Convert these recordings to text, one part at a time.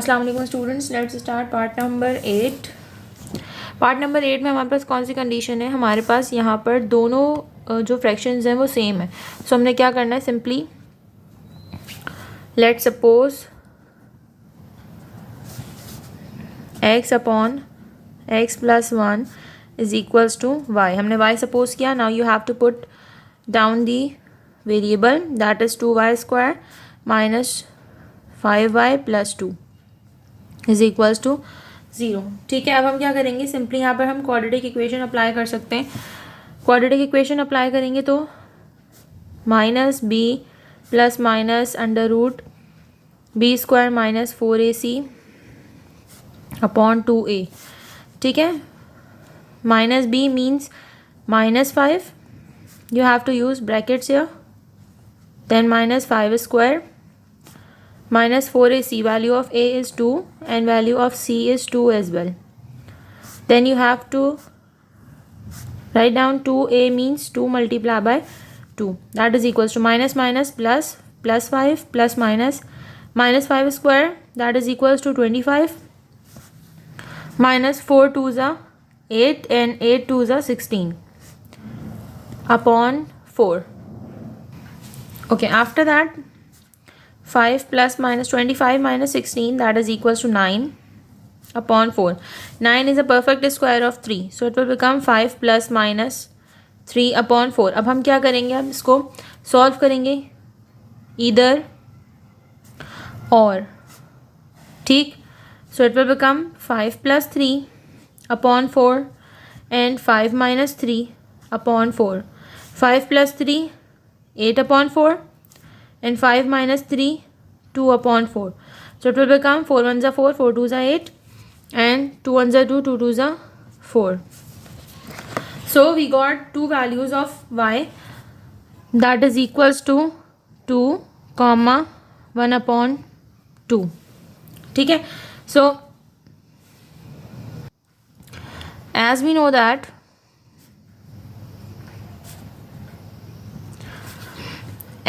अस्सलाम वालेकुम students, let's start part number 8। Part number 8 में हमारे पास कौन सी कंडीशन है? हमारे पास यहाँ पर दोनों जो फ्रैक्शंस हैं वो सेम है। सो हमने क्या करना है, simply let suppose x upon x plus 1 is equals to y। हमने y सपोज किया। Now you have to put down the variable that is 2y square minus 5y plus 2 is equals to 0। ठीक है, अब हम क्या करेंगे, simply यहाँ पर हम क्वाड्रेटिक इक्वेशन अप्लाई कर सकते हैं। क्वाड्रेटिक इक्वेशन अप्लाई करेंगे तो minus B plus minus under root B square minus 4ac upon 2a। ठीक है, minus B means minus 5, you have to use brackets here, then minus 5 square minus 4ac, value of a is 2 and value of c is 2 as well. Then you have to write down 2a means 2 multiplied by 2, that is equals to minus minus plus plus 5 plus minus 5 square, that is equals to 25 minus 4 2s are 8 and 8 2s are 16 upon 4. Okay, after that 5 plus minus 25 minus 16, that is equals to 9 upon 4. 9 is a perfect square of 3, so it will become 5 plus minus 3 upon 4. अब हम क्या करेंगे, हम इसको solve करेंगे इधर और। ठीक, so it will become 5 plus 3 upon 4 and 5 minus 3 upon 4. 5 plus 3 8 upon 4 and 5 minus 3 2 upon 4. So it will become 4 1s are 4, 4 2s are 8 and 2 1s are 2, 2 2s are 4. So we got two values of y, that is equals to 2 comma 1 upon 2. ठीक है, so as we know that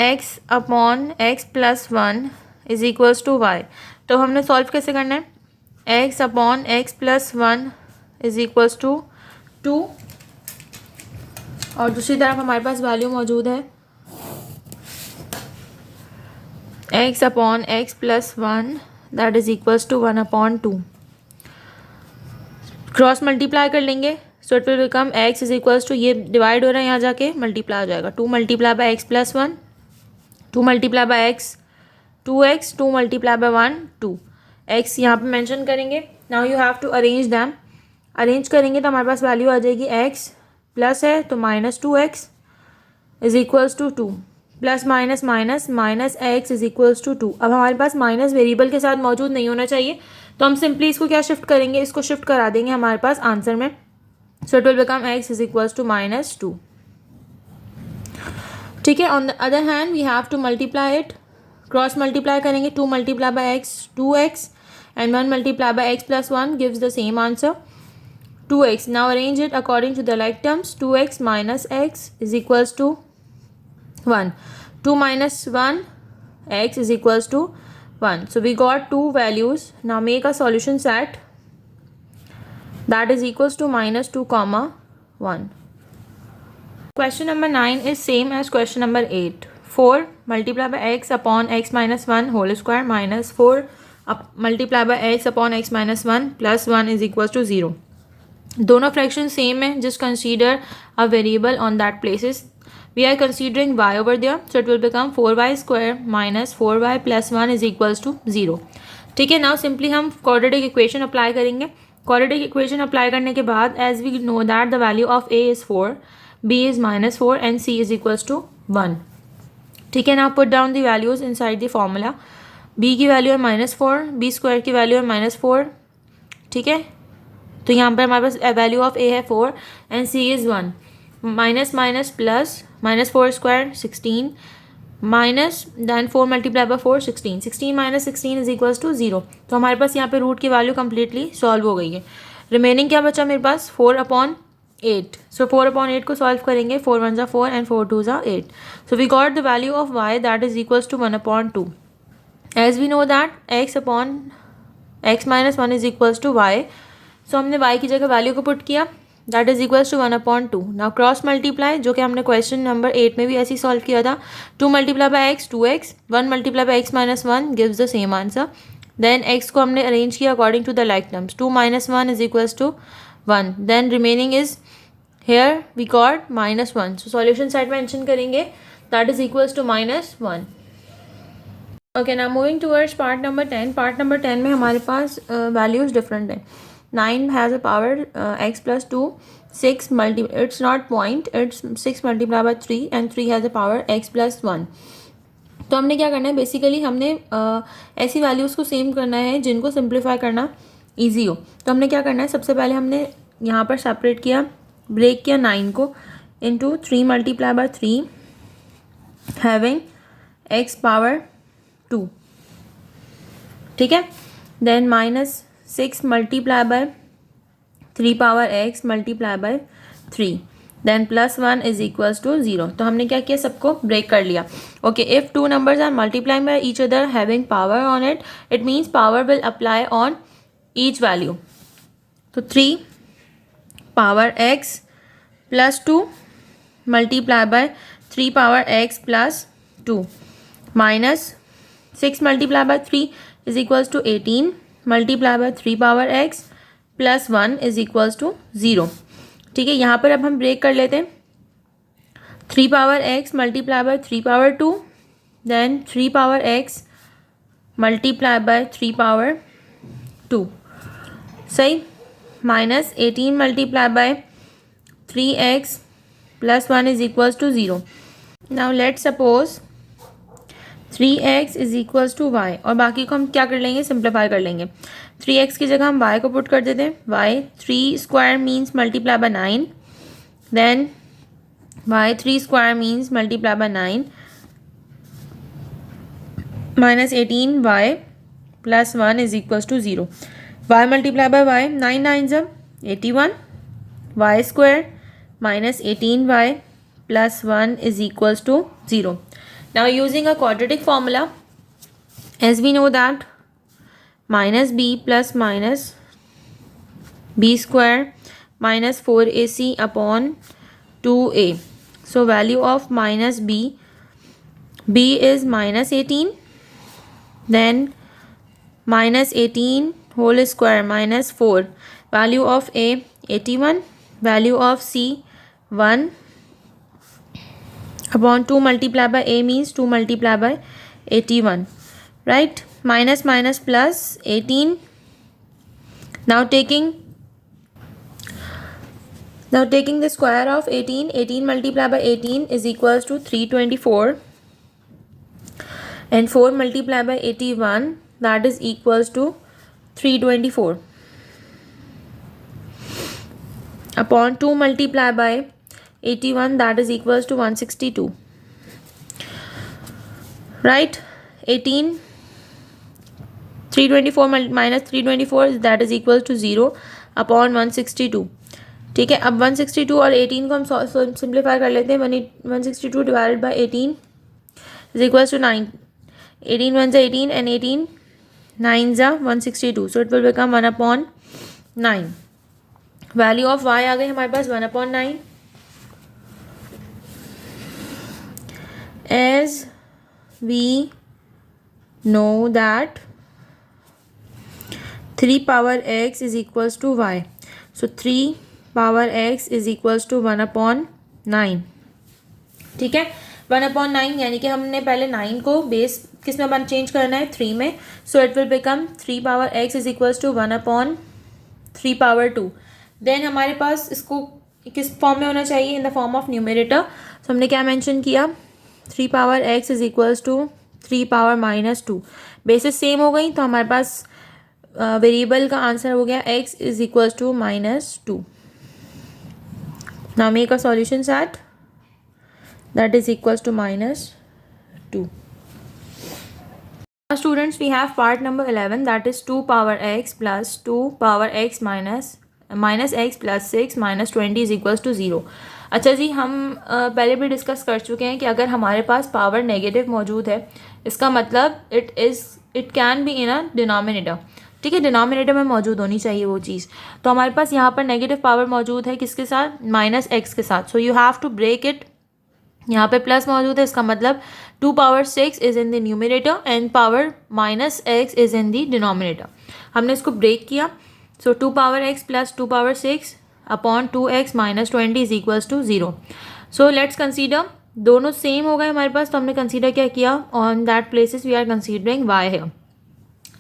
x upon x plus 1 is equals to y, तो हमने solve कैसे करना है, x upon x plus 1 is equals to 2 और दूसरी तरफ हमारे पास वैल्यू मौजूद है x upon x plus 1, that is equals to 1 upon 2। Cross multiply कर लेंगे, so it will become x is equals to, ये डिवाइड हो रहा है यहाँ जाके मल्टीप्लाई हो जाएगा, 2 multiply by x plus 1, 2 multiply by x 2x, 2 multiply by 1 2, x यहाँ पे मेंशन करेंगे। Now you have to arrange them. Arrange करेंगे तो हमारे पास वैल्यू आ जाएगी, x प्लस है तो minus 2x is equals to 2 plus minus minus minus x is equals to 2। अब हमारे पास माइनस वेरिएबल के साथ मौजूद नहीं होना चाहिए, तो हम सिंपली इसको क्या शिफ्ट करेंगे, इसको शिफ्ट करा देंगे हमारे पास आंसर में। So it will become x is equals to minus 2। ठीक है, on the other hand we have to multiply it. Cross multiply करेंगे, 2 multiply by x 2x and 1 multiply by x plus 1 gives the same answer 2x. now arrange it according to the like terms, 2x minus x is equals to 1, 2 minus 1 x is equals to 1. so we got two values. now make a solution set that is equals to minus 2 comma 1. Question number 9 is same as question number 8. 4 multiplied by x upon x minus 1 whole square minus 4 multiplied by x upon x minus 1 plus 1 is equals to 0. दोनों fraction same है, just consider a variable on that places. We are considering y over there, so it will become 4y square minus 4y plus 1 is equals to 0. ठीक है, now simply हम quadratic equation apply करेंगे। quadratic equation apply करने के बाद as we know that the value of a is 4, b is minus 4 and c is equals to 1. ठीक है, now put down the values inside the formula. b की value है minus 4, b square की value है minus 4। ठीक है, तो यहाँ पर हमारे पास वैल्यू ऑफ a है 4 and c is 1। Minus minus plus minus 4 square 16 minus then 4 multiply by 4 16, 16 minus 16 is equals to 0। तो हमारे पास यहाँ पे रूट की वैल्यू कम्प्लीटली सॉल्व हो गई है। रिमेनिंग क्या बचा मेरे पास, 4 अपॉन 8. सो 4 अपॉन 8 को सॉल्व करेंगे, 4 1s are 4 and 4 2s are 8. So we got the value of y that is equals to 1 upon 2. As we know that x upon x minus one is equals to Y. So हमने y की जगह value को put किया, that is equals to 1/2. Now cross multiply, जो कि हमने question number 8 में भी ऐसे ही सॉल्व किया था. 2 multiply by x 2x, 1 multiply by x minus one gives the same answer. Then x को हमने अरेंज किया according to the like terms. 2 minus one is equals to 1. Then remaining is here we got -1. So solution side mention करेंगे, that is equals to -1. Okay, now moving towards part number 10. Part number 10 में हमारे पास values different हैं. 9 has a power x plus 2. 6 it's not point, it's 6 multiplied by 3 and 3 has a power x plus 1. तो हमने क्या करना है, basically हमने ऐसी वैल्यूज़ को सेम करना है जिनको सिंप्लीफाई करना इजी हो. तो हमने क्या करना है, सबसे पहले हमने यहाँ पर सेपरेट किया, ब्रेक किया 9 को into 3 multiply by 3 having x power 2. ठीक है. Then minus 6 multiply by 3 power x multiply by 3. Then plus 1 is equals to 0. तो हमने क्या किया, सबको ब्रेक कर लिया. Okay, if two numbers are multiplying by each other having power on it, it means power will apply on each value. तो 3 power x plus 2 multiply by 3 power x plus 2 minus 6 multiply by 3 is equals to 18 multiply by 3 power x plus 1 is equals to 0. ठीक है, यहाँ पर अब हम break कर लेते हैं. 3 power x multiply by 3 power 2, then 3 power x multiply by 3 power 2. सही. Minus 18 multiply by 3x plus 1 is equals to 0. Now let's suppose 3x is equals to Y, और बाकी को हम क्या कर लेंगे, सिंप्लीफाई कर लेंगे. 3x की जगह हम y को पुट कर देते हैं. y 3 square means multiply by 9, then y 3 square means multiply by 9 minus 18y plus 1 is equals to 0. y multiply by y, 9 9 81 y square minus 18y plus 1 is equals to 0. Now using a quadratic formula, as we know that minus b plus minus b square minus 4ac upon 2a. So value of minus b is minus 18, then minus 18 whole square minus 4. Value of a 81, value of c 1 upon 2 multiply by a means 2 multiply by 81, right? Minus minus plus 18. Now taking the square of 18 multiply by 18 is equals to 324, and 4 multiply by 81, that is equals to 324 upon 2 multiply by 81, that is equals to 162, right? 18 324 minus 324, that is equals to 0 upon 162. ठीक है, अब 162 और 18 को हम simplify कर लेते हैं. 162 divided by 18 is equals to 9. 18 1 ज़ा 18 and 18 9 ज़ा 162, so it will become 1/9. Value of y आ गई हमारे पास 1/9. As we know that 3 power x is equals to y, so 3 power x is equals to 1/9. ठीक है, 1/9 यानी कि हमने पहले 9 को बेस किस में चेंज करना है, 3 में. So it will become 3 power x is equals to 1/3 power 2. Then हमारे पास इसको किस फॉर्म में होना चाहिए, in the form of numerator. So हमने क्या मेंशन किया, 3 power x is equals to 3 power -2. Basis same हो गई, तो हमारे पास वेरिएबल का आंसर हो गया x is equals to -2. Now make a solution set that is equals to -2. Now students, we have part number 11, that is 2 power x plus 2 power x minus x plus 6 minus 20 is equals to 0. अच्छा जी, हम पहले भी discuss कर चुके हैं कि अगर हमारे पास पावर नेगेटिव मौजूद है, इसका मतलब it can be in a denominator. ठीक है, डिनोमिनेटर में मौजूद होनी चाहिए वो चीज़। तो हमारे पास यहाँ पर नेगेटिव पावर मौजूद है किसके साथ, माइनस एक्स के साथ। So you have to break it. यहाँ पे प्लस मौजूद है, इसका मतलब 2 power 6 is in the numerator and power minus X is in the denominator. हमने इसको ब्रेक किया। So 2 power X plus 2 power 6 upon 2x minus 20 is equals to 0। So let's consider, दोनों सेम हो गए हमारे पास, तो हमने कंसीडर क्या किया, on that places we are considering y है।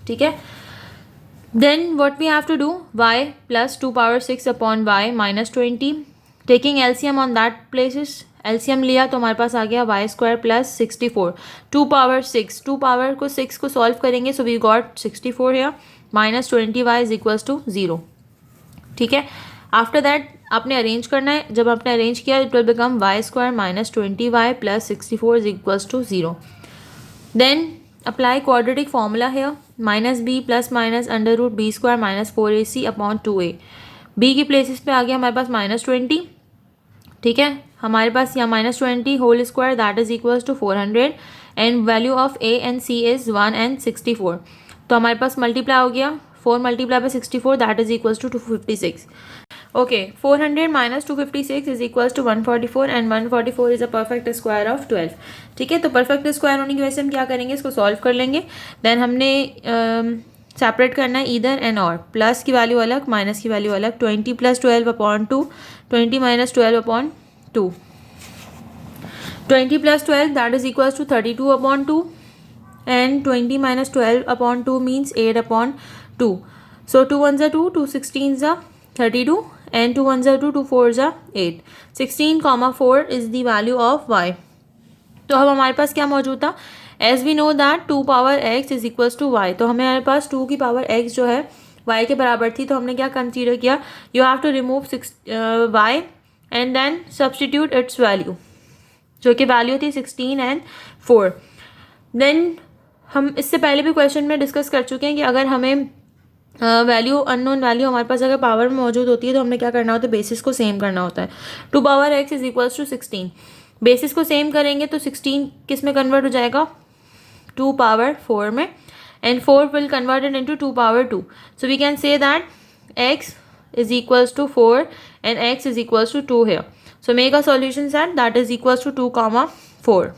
ठीक है, then what we have to do, y plus 2 power 6 upon y minus 20, taking LCM on that places. LCM लिया तो हमारे पास आ गया Y square plus 64, 2 power 6, 2 power को 6 को सॉल्व करेंगे, सो वी गॉट 64 है, minus 20y is equals to 0। ठीक है, आफ्टर दैट आपने अरेंज करना है, जब आपने अरेंज किया it will become Y square minus 20y plus 64 is equals to 0। Then apply quadratic formula है, minus B plus minus under root B square minus 4ac upon 2a। B की places पे आ गया हमारे पास माइनस 20। ठीक है, हमारे पास यहाँ minus 20 whole square that is equals to 400 and value of a and c is 1 and 64। तो हमारे पास मल्टीप्लाई हो गया, 4 multiply by 64 that is equals to 256। Okay, 400 minus 256 is equals to 144 and 144 is a perfect square of 12। ठीक है, तो perfect square होने की वजह से हम क्या करेंगे, इसको सॉल्व कर लेंगे। देन हमने सेपरेट करना है ईदर एंड और, प्लस की वैल्यू अलग माइनस की वैल्यू अलग। 20 plus 12 upon 2, 20 minus 12 upon 2, 20 plus 12 that is equals to 32 upon 2 and 20 minus 12 upon 2 means 8 upon 2। So 2 1 2, 2 16 32 and 2 1 2, 2 4 8, 16,4 is the value of y। तो अब हमारे पास क्या मौजूद था, as we know that 2 power x is equals to y, तो हमें हमारे पास 2 की पावर x जो है y के बराबर थी, तो हमने क्या कंसीडर किया, you have to remove y and then substitute its value, जो कि वैल्यू थी 16 एंड 4। देन हम इससे पहले भी क्वेश्चन में डिस्कस कर चुके हैं कि अगर हमें वैल्यू अननोन वैल्यू हमारे पास अगर पावर में मौजूद होती है तो हमने क्या करना होता है, बेसिस को सेम करना होता है। 2 power x is equals to 16, basis को सेम करेंगे तो 16 किस में कन्वर्ट हो जाएगा, 2 पावर 4 में, and 4 will converted into 2 power 2। So we can say that x is equals to 4 and x is equals to 2 here। So make a solution that is equals to 2, 4।